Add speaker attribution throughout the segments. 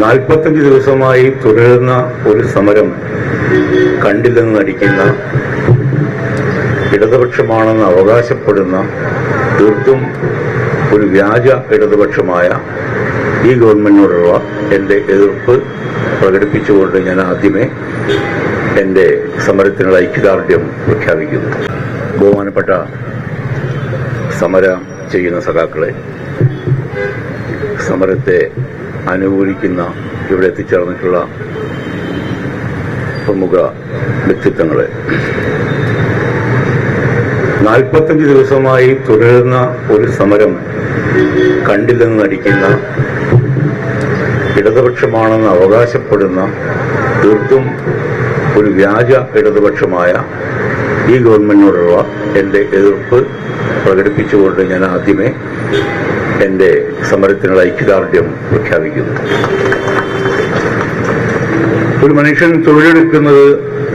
Speaker 1: 45 ദിവസമായി തുടരുന്ന ഒരു സമരം കണ്ടില്ലെന്ന് നടിക്കുന്ന, ഇടതുപക്ഷമാണെന്ന് അവകാശപ്പെടുന്ന, തീർത്തും ഒരു വ്യാജ ഇടതുപക്ഷമായ ഈ ഗവൺമെന്റിനോടുള്ള എൻ്റെ എതിർപ്പ് പ്രകടിപ്പിച്ചുകൊണ്ട് ഞാൻ ആദ്യമേ എൻ്റെ സമരത്തിനുള്ള ഐക്യദാർഢ്യം പ്രഖ്യാപിക്കുന്നു. ബഹുമാനപ്പെട്ട സമരം ചെയ്യുന്ന സഖാക്കളെ, സമരത്തെ അനുകൂലിക്കുന്ന ഇവിടെ എത്തിച്ചേർന്നിട്ടുള്ള പ്രമുഖ വ്യക്തിത്വങ്ങളെ, 45 ദിവസമായി തുടരുന്ന ഒരു സമരം കണ്ടില്ലെന്ന് നടിക്കുന്ന, ഇടതുപക്ഷമാണെന്ന് അവകാശപ്പെടുന്ന, തീർത്തും ഒരു വ്യാജ ഇടതുപക്ഷമായ ഈ ഗവൺമെന്റിനോടുള്ള എൻ്റെ എതിർപ്പ് പ്രകടിപ്പിച്ചുകൊണ്ട് ഞാൻ ആദ്യമേ എൻ്റെ സമരത്തിനുള്ള ഐക്യദാർഢ്യം പ്രഖ്യാപിക്കുന്നു. ഒരു മനുഷ്യൻ തൊഴിലെടുക്കുന്നത്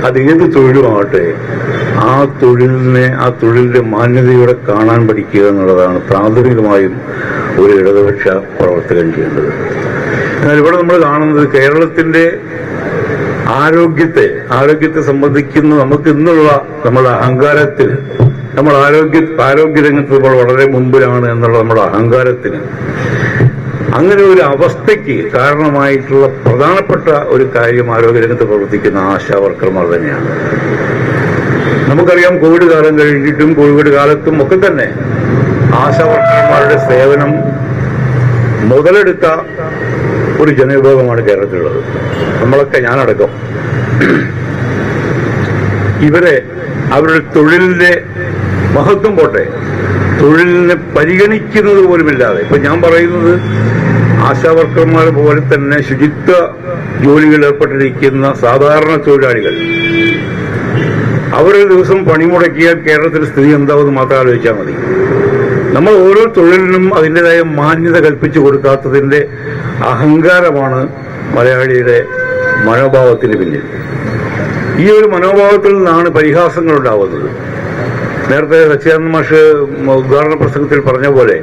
Speaker 1: അത് ഏത് തൊഴിലുമാകട്ടെ, ആ തൊഴിലിന്റെ മാന്യതയോടെ കാണാൻ പഠിക്കുക എന്നുള്ളതാണ് പ്രാഥമികമായും ഒരു ഇടതുപക്ഷ പ്രവർത്തകൻ ചെയ്യേണ്ടത്. എന്നാൽ ഇവിടെ നമ്മൾ കാണുന്നത് കേരളത്തിന്റെ ആരോഗ്യത്തെ സംബന്ധിക്കുന്ന നമുക്ക് ഇന്നുള്ള നമ്മുടെ അഹങ്കാരത്തിന്, നമ്മൾ ആരോഗ്യരംഗത്ത് നമ്മൾ വളരെ മുമ്പിലാണ് എന്നുള്ള നമ്മുടെ അഹങ്കാരത്തിന്, അങ്ങനെ ഒരു അവസ്ഥയ്ക്ക് കാരണമായിട്ടുള്ള പ്രധാനപ്പെട്ട ഒരു കാര്യം ആരോഗ്യരംഗത്ത് പ്രവർത്തിക്കുന്ന ആശാ വർക്കർമാർ തന്നെയാണ്. നമുക്കറിയാം, കോവിഡ് കാലം കഴിഞ്ഞിട്ടും കോവിഡ് കാലത്തും ഒക്കെ തന്നെ ആശാ വർക്കർമാരുടെ സേവനം മുതലെടുത്ത ഒരു ജനവിഭാഗമാണ് കേരളത്തിലുള്ളത്. നമ്മളൊക്കെ, ഞാനടക്കം, ഇവരെ അവരുടെ തൊഴിലിന്റെ മഹത്വം പോട്ടെ, തൊഴിലിനെ പരിഗണിക്കുന്നത് പോലുമില്ലാതെ, ഇപ്പൊ ഞാൻ പറയുന്നത് ആശാ വർക്കർമാർ പോലെ തന്നെ ശുചിത്വ ജോലികളിൽ ഏർപ്പെട്ടിരിക്കുന്ന സാധാരണ തൊഴിലാളികൾ, അവരൊരു ദിവസം പണിമുടക്കിയാൽ കേരളത്തിലെ സ്ഥിതി എന്താവെന്ന് മാത്രം ആലോചിച്ചാൽ മതി. നമ്മൾ ഓരോ തൊഴിലിനും അതിൻ്റെതായ മാന്യത കൽപ്പിച്ചു കൊടുക്കാത്തതിന്റെ അഹങ്കാരമാണ് മലയാളിയുടെ മനോഭാവത്തിന് പിന്നിൽ. ഈ ഒരു മനോഭാവത്തിൽ നിന്നാണ് പരിഹാസങ്ങൾ ഉണ്ടാവുന്നത്. നേരത്തെ സച്ചിദാനന്ദ മാഷ് ഉദ്ഘാടന പ്രസംഗത്തിൽ പറഞ്ഞ പോലെ,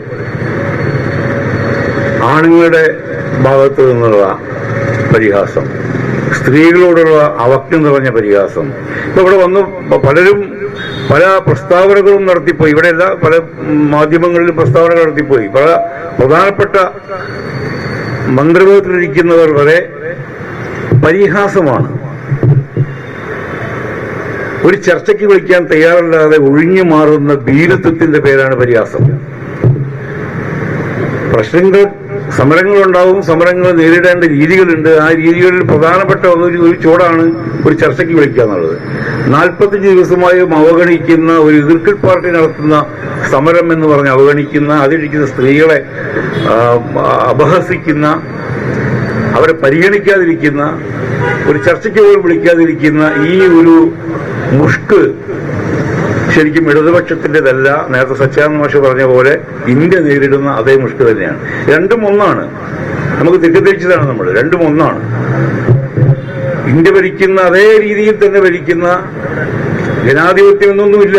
Speaker 1: ആണുങ്ങളുടെ ഭാഗത്തു നിന്നുള്ള പരിഹാസം, സ്ത്രീകളോടുള്ള അവജ്ഞ നിറഞ്ഞ പരിഹാസം, ഇപ്പൊ ഇവിടെ വന്നു പലരും പല പ്രസ്താവനകളും നടത്തിപ്പോയി. ഇവിടെയല്ല, പല മാധ്യമങ്ങളിലും പ്രസ്താവനകൾ നടത്തിപ്പോയി. പല പ്രധാനപ്പെട്ട മന്ത്രിപദത്തിലിരിക്കുന്നവർ വരെ പരിഹാസമാണ്. ഒരു ചർച്ചയ്ക്ക് വിളിക്കാൻ തയ്യാറല്ലാതെ ഒഴിഞ്ഞു മാറുന്ന ഭീരുത്വത്തിന്റെ പേരാണ് പരിഹാസം. സമരങ്ങളുണ്ടാവും, സമരങ്ങൾ നേരിടേണ്ട രീതികളുണ്ട്. ആ രീതികളിൽ പ്രധാനപ്പെട്ട ഒരു ചുവടാണ് ഒരു ചർച്ചയ്ക്ക് വിളിക്കുക എന്നുള്ളത്. 45 ദിവസമായും അവഗണിക്കുന്ന, ഒരു എതിർക്കൽ പാർട്ടി നടത്തുന്ന സമരം എന്ന് പറഞ്ഞ് അവഗണിക്കുന്ന, അതിലിരിക്കുന്ന സ്ത്രീകളെ അപഹസിക്കുന്ന, അവരെ പരിഗണിക്കാതിരിക്കുന്ന, ഒരു ചർച്ചയ്ക്ക് പോലും വിളിക്കാതിരിക്കുന്ന ഈ ഒരു മുഷ്ക് ശരിക്കും ഇടതുപക്ഷത്തിൻ്റെതല്ല. നേരത്തെ സച്ചിദാനന്ദ മാഷ് പറഞ്ഞ പോലെ ഇന്ത്യ നേരിടുന്ന അതേ മുഷ്ക് തന്നെയാണ്. രണ്ടും ഒന്നാണ്. നമുക്ക് തെറ്റിദ്ധരിച്ചതാണ് നമ്മൾ. രണ്ടും ഒന്നാണ്. ഇന്ത്യ ഭരിക്കുന്ന അതേ രീതിയിൽ തന്നെ ഭരിക്കുന്ന, ജനാധിപത്യം എന്നൊന്നുമില്ല,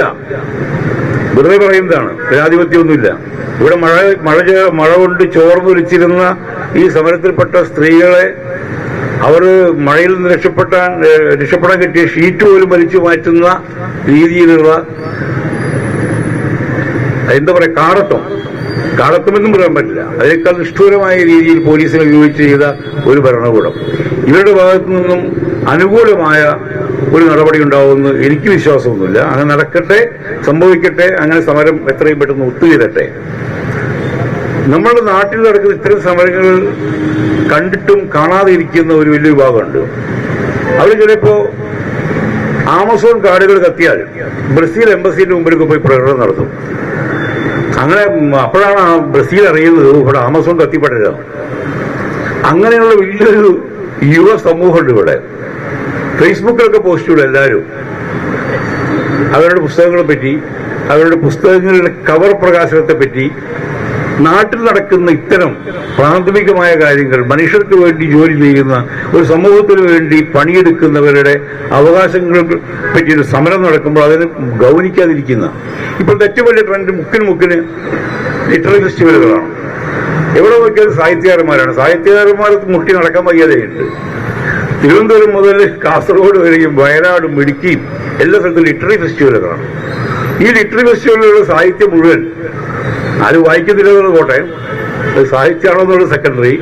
Speaker 1: വെറുതെ പറയുന്നതാണ്. ജനാധിപത്യമൊന്നുമില്ല. ഇവിടെ മഴ കൊണ്ട് ചോർന്നൊലിച്ചിരുന്ന ഈ സമരത്തിൽപ്പെട്ട സ്ത്രീകളെ അവർ മഴയിൽ നിന്ന് രക്ഷപ്പെടാൻ കിട്ടിയ ഷീറ്റ് പോലും വലിച്ചു മാറ്റുന്ന രീതിയിലുള്ള, എന്താ പറയാ, കാടത്തമെന്നും പറയാൻ പറ്റില്ല. അതിനേക്കാൾ നിഷ്ഠൂരമായ രീതിയിൽ പോലീസിനെ ഉപയോഗിച്ച് ചെയ്ത ഒരു ഭരണകൂടം. ഇവരുടെ ഭാഗത്തു നിന്നും അനുകൂലമായ ഒരു നടപടി ഉണ്ടാവുമെന്ന് എനിക്ക് വിശ്വാസമൊന്നുമില്ല. അങ്ങനെ നടക്കട്ടെ, സംഭവിക്കട്ടെ. അങ്ങനെ സമരം എത്രയും പെട്ടെന്ന് ഒത്തുചേരട്ടെ. നമ്മുടെ നാട്ടിൽ നടക്കുന്ന ഇത്തരം സമരങ്ങൾ കണ്ടിട്ടും കാണാതെ ഇരിക്കുന്ന ഒരു വലിയ വിഭാഗമുണ്ട്. അവർ ചിലപ്പോ ആമസോൺ കാർഡുകൾ കത്തിയാൽ ബ്രസീൽ എംബസിന്റെ മുമ്പിലൊക്കെ പോയി പ്രകടനം നടത്തും. അങ്ങനെ അപ്പോഴാണ് ബ്രസീൽ അറിയുന്നത് ഇവിടെ ആമസോൺ കത്തിപ്പെട്ടില്ല. അങ്ങനെയുള്ള വലിയൊരു യുവ സമൂഹമുണ്ട് ഇവിടെ. ഫേസ്ബുക്കിലൊക്കെ പോസ്റ്റ് ചെയ്യും എല്ലാവരും അവരുടെ പുസ്തകങ്ങളെ പറ്റി, അവരുടെ പുസ്തകങ്ങളുടെ കവർ പ്രകാശനത്തെ പറ്റി, നാട്ടിൽ നടക്കുന്ന ഇത്തരം പ്രാഥമികമായ കാര്യങ്ങൾ, മനുഷ്യർക്ക് വേണ്ടി ജോലി ചെയ്യുന്ന, ഒരു സമൂഹത്തിന് വേണ്ടി പണിയെടുക്കുന്നവരുടെ അവകാശങ്ങൾക്ക് പറ്റിയൊരു സമരം നടക്കുമ്പോൾ അതിന് ഗൗനിക്കാതിരിക്കുന്ന, ഇപ്പോഴത്തെ ഏറ്റവും വലിയ ട്രെൻഡ് മുക്കിന് ലിറ്റററി ഫെസ്റ്റിവലുകളാണ്. എവിടെ നോക്കിയാലും സാഹിത്യകാരന്മാരാണ്. സാഹിത്യകാരന്മാർ മുട്ടി നടക്കാൻ വയ്യാതെയുണ്ട്. തിരുവനന്തപുരം മുതൽ കാസർഗോഡ് വരെയും വയനാടും ഇടുക്കിയും എല്ലാ സ്ഥലത്തും ലിറ്റററി ഫെസ്റ്റിവലുകളാണ്. ഈ ലിറ്റററി ഫെസ്റ്റിവലുകളുടെ സാഹിത്യം മുഴുവൻ ആരും വായിക്കുന്നില്ലെന്നുള്ളത് പോട്ടെ, സാഹിത്യമാണോ എന്നുള്ളത് സെക്കൻഡറി.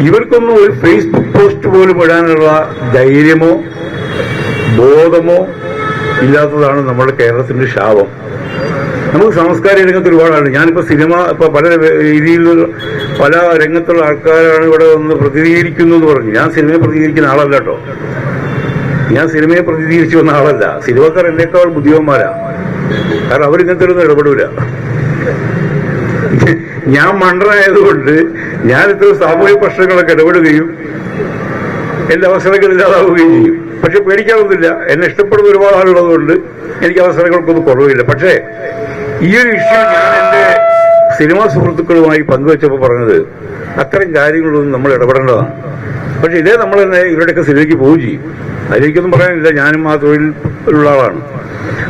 Speaker 1: ഇവർക്കൊന്നും ഒരു ഫേസ്ബുക്ക് പോസ്റ്റ് പോലും ഇടാനുള്ള ധൈര്യമോ ബോധമോ ഇല്ലാത്തതാണ് നമ്മുടെ കേരളത്തിന്റെ ശാപം. നമുക്ക് സാംസ്കാരിക രംഗത്ത് ഒരുപാടാണ്. ഞാനിപ്പോ സിനിമ ഇപ്പൊ പല രീതിയിലുള്ള പല രംഗത്തുള്ള ആൾക്കാരാണ് ഇവിടെ ഒന്ന് പ്രതിനിധീകരിക്കുന്നു എന്ന് പറഞ്ഞു. ഞാൻ സിനിമയെ പ്രതിനിധീകരിക്കുന്ന ആളല്ല കേട്ടോ. ഞാൻ സിനിമയെ പ്രതിനിധീകരിച്ചു വന്ന ആളല്ല. സിനിമക്കാർ എന്നേക്കാൾ ബുദ്ധിമാന്മാരാ. കാരണം അവരിങ്ങനത്തെ ഒന്നും ഇടപെടൂല. ഞാൻ മണ്ടനായതുകൊണ്ട് ഞാൻ ഇത്തരം സാമൂഹിക പ്രശ്നങ്ങളൊക്കെ ഇടപെടുകയും എന്റെ അവസരങ്ങൾ ഇല്ലാതാവുകയും ചെയ്യും. പക്ഷെ പേടിക്കാറൊന്നുമില്ല. എന്നെ ഇഷ്ടപ്പെടുന്ന ഒരുപാട് ആളുള്ളതുകൊണ്ട് എനിക്ക് അവസരങ്ങൾക്കൊന്നും കുറവില്ല. പക്ഷേ ഈ ഒരു ഇഷ്യൂ ഞാൻ എന്റെ സിനിമാ സുഹൃത്തുക്കളുമായി പങ്കുവെച്ചപ്പോൾ പറഞ്ഞത് അത്തരം കാര്യങ്ങളൊന്നും നമ്മൾ ഇടപെടേണ്ടതാണ്. പക്ഷെ ഇതേ നമ്മൾ തന്നെ ഇവരുടെയൊക്കെ സിനിമയ്ക്ക് പോവുകയും ചെയ്യും. അതിലേക്കൊന്നും പറയാനില്ല, ഞാനും ആ തൊഴിലുള്ള ആളാണ്.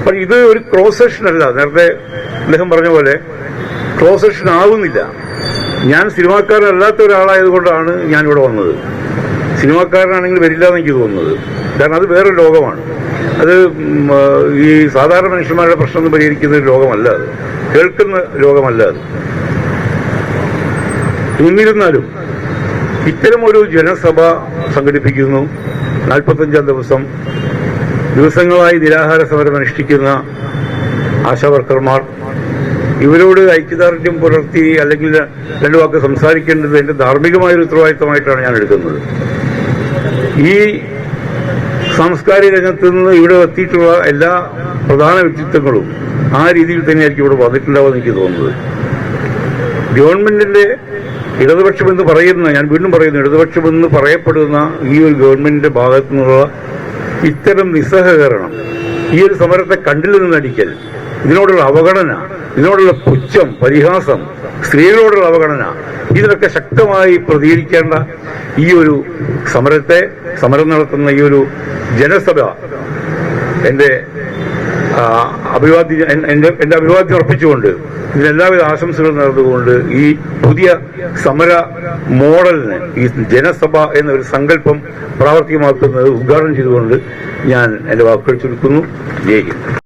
Speaker 1: പക്ഷെ ഇത് ഒരു ക്രോസ് സെക്ഷൻ അല്ല. നേരത്തെ അദ്ദേഹം പറഞ്ഞ പോലെ ക്രോസ് സെക്ഷൻ ആവുന്നില്ല. ഞാൻ സിനിമാക്കാരനല്ലാത്ത ഒരാളായതുകൊണ്ടാണ് ഞാനിവിടെ വന്നത്. സിനിമാക്കാരനാണെങ്കിൽ വരില്ല എന്ന് എനിക്ക് തോന്നുന്നത്. കാരണം അത് വേറൊരു ലോകമാണ്. അത് ഈ സാധാരണ മനുഷ്യന്മാരുടെ പ്രശ്നം പരിഹരിക്കുന്ന ഒരു ലോകമല്ല, അത് കേൾക്കുന്ന ലോകമല്ല അത്. എന്നിരുന്നാലും ഇത്തരം ഒരു ജനസഭ സംഘടിപ്പിക്കുന്നു. 45-ാം ദിവസങ്ങളായി നിരാഹാര സമരം അനുഷ്ഠിക്കുന്ന ആശാവർക്കർമാർ, ഇവരോട് ഐക്യദാർഢ്യം പുലർത്തി അല്ലെങ്കിൽ രണ്ടു വാക്ക് സംസാരിക്കേണ്ടത് എന്റെ ധാർമ്മികമായൊരു ഉത്തരവാദിത്തമായിട്ടാണ് ഞാൻ എടുക്കുന്നത്. ഈ സാംസ്കാരിക രംഗത്ത് നിന്ന് ഇവിടെ എത്തിയിട്ടുള്ള എല്ലാ പ്രധാന വ്യക്തിത്വങ്ങളും ആ രീതിയിൽ തന്നെയായിരിക്കും ഇവിടെ വന്നിട്ടുണ്ടാവുമെന്ന് എനിക്ക് തോന്നുന്നത്. ഗവൺമെന്റിന്റെ ഇടതുപക്ഷമെന്ന് പറയുന്ന, ഞാൻ വീണ്ടും പറയുന്നു, ഇടതുപക്ഷമെന്ന് പറയപ്പെടുന്ന ഈ ഒരു ഗവൺമെന്റിന്റെ ഭാഗത്തു നിന്നുള്ള ഇത്തരം നിസ്സഹകരണം, ഈ ഒരു സമരത്തെ കണ്ടിൽ നിന്നടിക്കൽ, ഇതിനോടുള്ള അവഗണന, ഇതിനോടുള്ള പുച്ഛം, പരിഹാസം, സ്ത്രീകളോടുള്ള അവഗണന, ഇതിനൊക്കെ ശക്തമായി പ്രതികരിക്കേണ്ട ഈ ഒരു സമരം നടത്തുന്ന ഈ ഒരു ജനസഭ എന്റെ അഭിവാദ്യം അർപ്പിച്ചുകൊണ്ട് ഇതിനെല്ലാവിധ ആശംസകളും നേർന്നുകൊണ്ട് ഈ പുതിയ സമര മോഡലിന്, ഈ ജനസഭ എന്നൊരു സങ്കല്പം പ്രാവർത്തികമാക്കുന്നത് ഉദ്ഘാടനം ചെയ്തുകൊണ്ട് ഞാൻ എന്റെ വാക്കുകൾ ചുരുക്കുന്നു. ജയ് ഹിന്ദ്.